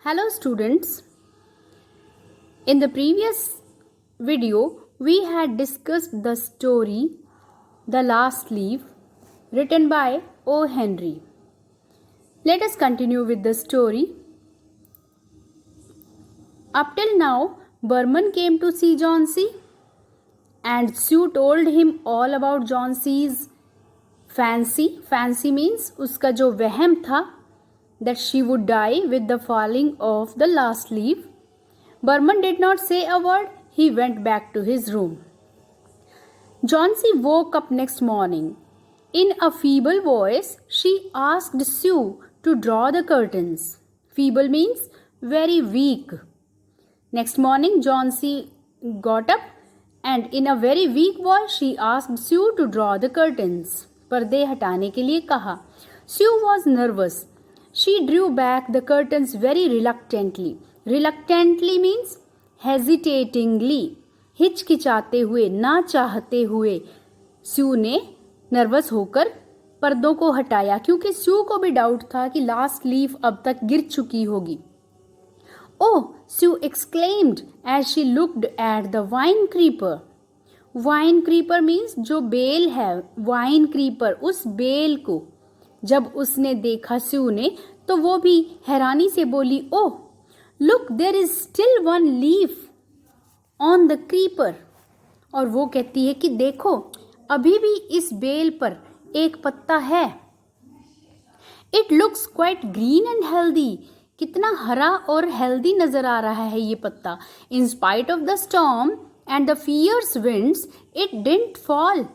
Hello students, in the previous video we had discussed the story The Last Leaf written by O. Henry. Let us continue with the story. Up till now, Burman came to see Johnsy and Sue told him all about Johnsy's fancy. Fancy means उसका जो वहम था that she would die with the falling of the last leaf. Burman did not say a word. He went back to his room. Johnsy woke up next morning. In a feeble voice, she asked Sue to draw the curtains. Feeble means very weak. Next morning, Johnsy got up and in a very weak voice, she asked Sue to draw the curtains. पर्दे हटाने के लिए कहा. Sue was nervous. She drew back the curtains very reluctantly. Reluctantly means hesitatingly. हिचकिचाते हुए, ना चाहते हुए स्यू ने नर्वस होकर पर्दों को हटाया क्योंकि स्यू को भी डाउट था कि लास्ट लीफ अब तक गिर चुकी होगी. Oh, Sue exclaimed as she looked at the vine creeper. Vine creeper means जो बेल है, वाइन क्रीपर, उस बेल को जब उसने देखा स्यू ने तो वो भी हैरानी से बोली, oh look, there is still one leaf on the creeper. और वो कहती है कि देखो अभी भी इस बेल पर एक पत्ता है. It looks quite green and healthy. कितना हरा और हेल्दी नजर आ रहा है ये पत्ता. In spite of the storm and the fierce winds it didn't fall.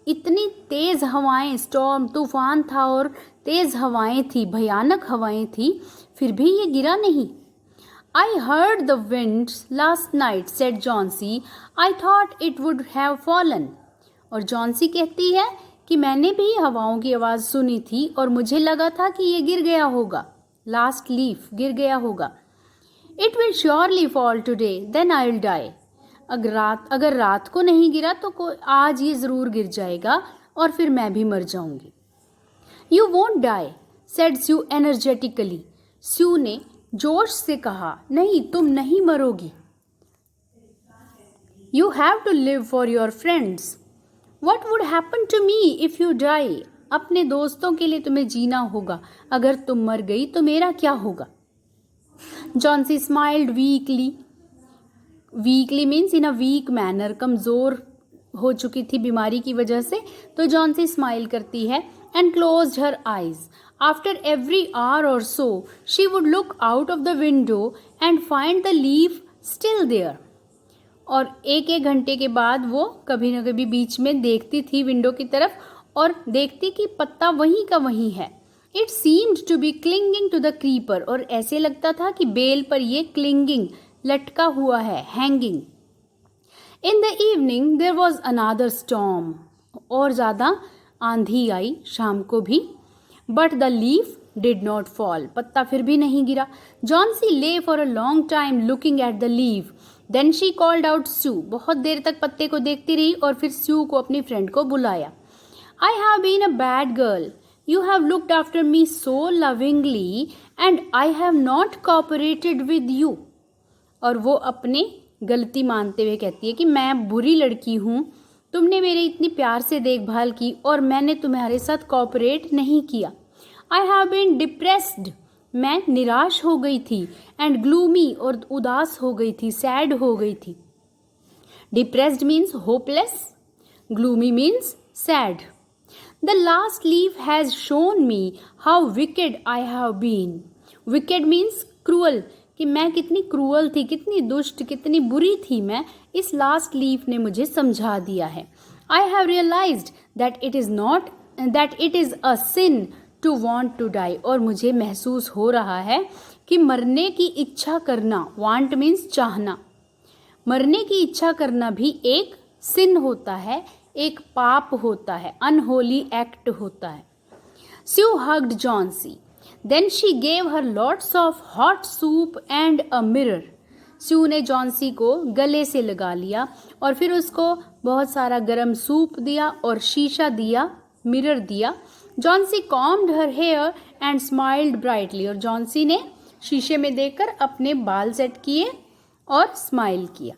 इतनी तेज हवाएं, स्टॉर्म तूफान था और तेज हवाएं थी, भयानक हवाएं थी, फिर भी ये गिरा नहीं. I heard the winds last night, said Johnsy. I thought it would have fallen. और जॉन्सी कहती है कि मैंने भी हवाओं की आवाज़ सुनी थी और मुझे लगा था कि ये गिर गया होगा. लास्ट लीफ गिर गया होगा. It will surely fall today, then I'll die. अगर रात को नहीं गिरा तो आज ये ज़रूर गिर जाएगा और फिर मैं भी मर जाऊंगी. You won't die, said Sue energetically. Sue ने जोश से कहा, नहीं, तुम नहीं मरोगी. You have to live for your friends. What would happen to me if you die? अपने दोस्तों के लिए तुम्हें जीना होगा. अगर तुम मर गई तो मेरा क्या होगा? Johnsy smiled weakly. Weakly means in a weak manner. कमज़ोर हो चुकी थी बीमारी की वजह से, तो जॉन्सी स्माइल करती है and closed her eyes. After every hour or so, she would look out of the window and find the leaf still there. और एक घंटे के बाद वो कभी न कभी बीच में देखती थी विंडो की तरफ और देखती कि पत्ता वहीं का वहीं है. It seemed to be clinging to the creeper. और ऐसे लगता था कि बेल पर ये clinging लटका हुआ है, hanging. In the evening there was another storm. और ज़्यादा आंधी आई शाम को भी. But the leaf did not fall. पत्ता फिर भी नहीं गिरा. Johnsy lay for a long time looking at the leaf. Then she called out Sue. बहुत देर तक पत्ते को देखती रही और फिर Sue को अपनी फ्रेंड को बुलाया. I have been a bad girl. You have looked after me so lovingly and I have not cooperated with you. और वो अपनी गलती मानते हुए कहती है कि मैं बुरी लड़की हूँ, तुमने मेरी इतनी प्यार से देखभाल की और मैंने तुम्हारे साथ कोऑपरेट नहीं किया. I have been depressed. मैं निराश हो गई थी. एंड ग्लूमी और उदास हो गई थी, सैड हो गई थी. Depressed means hopeless, gloomy means sad. The last leaf has shown me how wicked I have been. Wicked means cruel, कि मैं कितनी क्रूअल थी, कितनी दुष्ट, कितनी बुरी थी मैं. इस लास्ट लीफ ने मुझे समझा दिया है. I have realised that it is a sin to want to die. और मुझे महसूस हो रहा है कि मरने की इच्छा करना, वांट मीन्स चाहना, मरने की इच्छा करना भी एक सिन होता है, एक पाप होता है, अनहोली एक्ट होता है. Sue hugged Johnsy. Then she gave her lots of hot soup and a mirror. Sue ने जॉन्सी को गले से लगा लिया और फिर उसको बहुत सारा गरम सूप दिया और शीशा दिया, मिरर दिया. Johnsy combed her hair and smiled brightly. और जॉन्सी ने शीशे में देखकर अपने बाल सेट किए और स्माइल किया।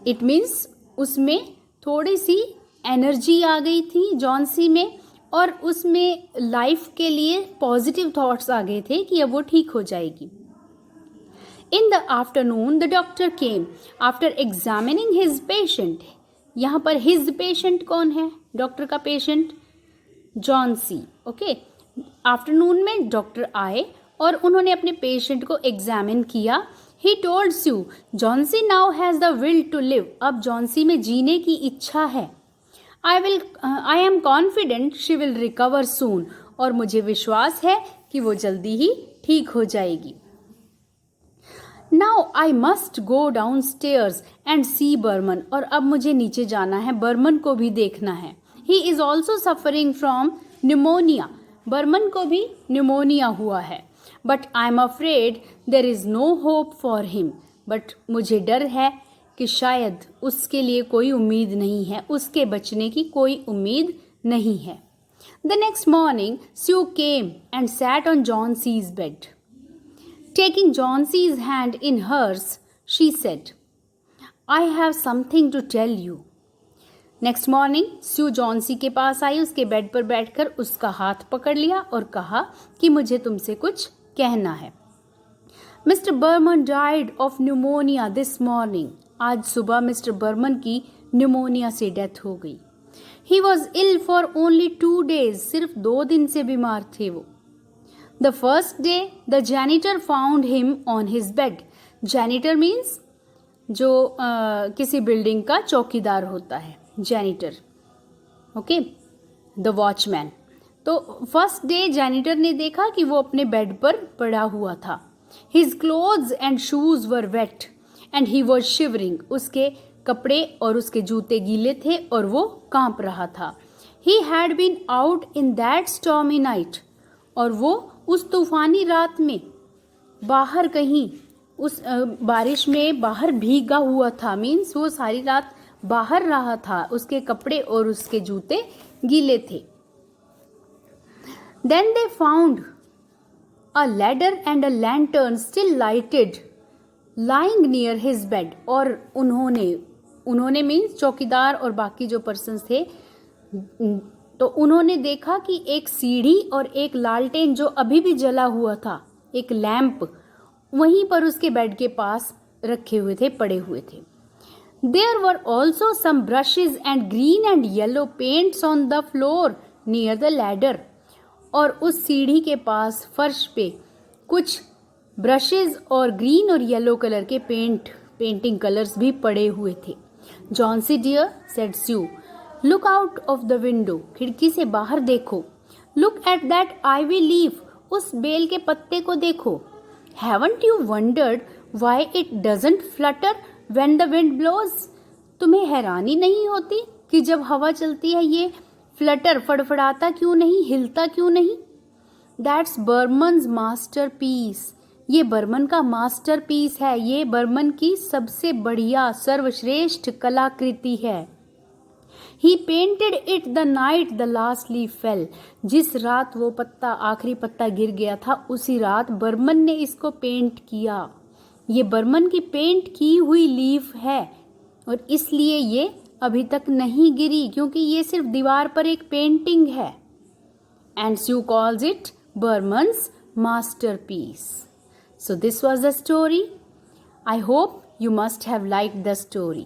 इट मीन्स उसमें थोड़ी सी एनर्जी आ गई थी जॉन्सी में, और उसमें लाइफ के लिए पॉजिटिव थॉट्स आ गए थे कि अब वो ठीक हो जाएगी। In the afternoon the doctor came after examining his patient. यहाँ पर हिज पेशेंट कौन है? डॉक्टर का पेशेंट जॉन्सी। ओके, आफ्टरनून में डॉक्टर आए और उन्होंने अपने पेशेंट को एग्जामिन किया। He told you Johnsy now has the will to live. अब जॉन्सी में जीने की इच्छा है। I am confident she will recover soon. और मुझे विश्वास है कि वो जल्दी ही ठीक हो जाएगी। Now I must go downstairs and see Behrman. और अब मुझे नीचे जाना है, बर्मन को भी देखना है। He is also suffering from pneumonia. Behrman को भी न्यूमोनिया हुआ है। But I am afraid there is no hope for him. बट मुझे डर है कि शायद उसके लिए कोई उम्मीद नहीं है, उसके बचने की कोई उम्मीद नहीं है। The next morning Sue came and sat on Johnsy's bed. Taking Johnsy's hand in hers she said, I have something to tell you. Next morning Sue Johnsy के पास आई, उसके बेड पर बैठकर उसका हाथ पकड़ लिया और कहा कि मुझे तुमसे कुछ कहना है। Mr Behrman died of pneumonia this morning. आज सुबह मिस्टर बर्मन की न्यूमोनिया से डेथ हो गई। He was ill for only 2 days। सिर्फ 2 दिन से बीमार थे वो। The first day the janitor found him on his bed. Janitor means जो किसी बिल्डिंग का चौकीदार होता है, जैनिटर। Okay, the watchman. तो फर्स्ट डे जैनिटर ने देखा कि वो अपने बेड पर पड़ा हुआ था। His clothes and shoes were wait and he was shivering. उसके कपड़े और उसके जूते गीले थे और वो कांप रहा था। He had been out in that stormy night. और वो उस तूफानी रात में बाहर कहीं उस बारिश में बाहर भीगा हुआ था। मीन्स वो सारी रात बाहर रहा था, उसके कपड़े और उसके जूते गीले थे। Then they found a ladder and a lantern still lighted lying near his bed. और उन्होंने मीन्स चौकीदार और बाकी जो पर्सन्स थे, तो उन्होंने देखा कि एक सीढ़ी और एक लालटेन जो अभी भी जला हुआ था, एक लैंप वहीं पर उसके बेड के पास रखे हुए थे, पड़े हुए थे। There were also some brushes and green and yellow paints on the floor near the ladder. और उस सीढ़ी के पास फर्श पे कुछ ब्रशेज और ग्रीन और येलो कलर के पेंटिंग कलर्स भी पड़े हुए थे। Johnsy dear said Sue, look out of the window. खिड़की से बाहर देखो। Look at that ivy leaf. उस बेल के पत्ते को देखो। Haven't you wondered why it doesn't flutter when the wind blows. तुम्हें हैरानी नहीं होती कि जब हवा चलती है ये फ्लटर फड़फड़ाता क्यों नहीं, हिलता क्यों नहीं? That's Behrman's masterpiece. ये बर्मन का मास्टर पीस है, ये बर्मन की सबसे बढ़िया सर्वश्रेष्ठ कलाकृति है। He painted it the night the last leaf fell. जिस रात वो पत्ता, आखिरी पत्ता गिर गया था, उसी रात बर्मन ने इसको पेंट किया। ये बर्मन की पेंट की हुई लीफ है और इसलिए ये अभी तक नहीं गिरी, क्योंकि ये सिर्फ दीवार पर एक पेंटिंग है। And Sue calls it Behrman's masterpiece. So this was the story. I hope you must have liked the story.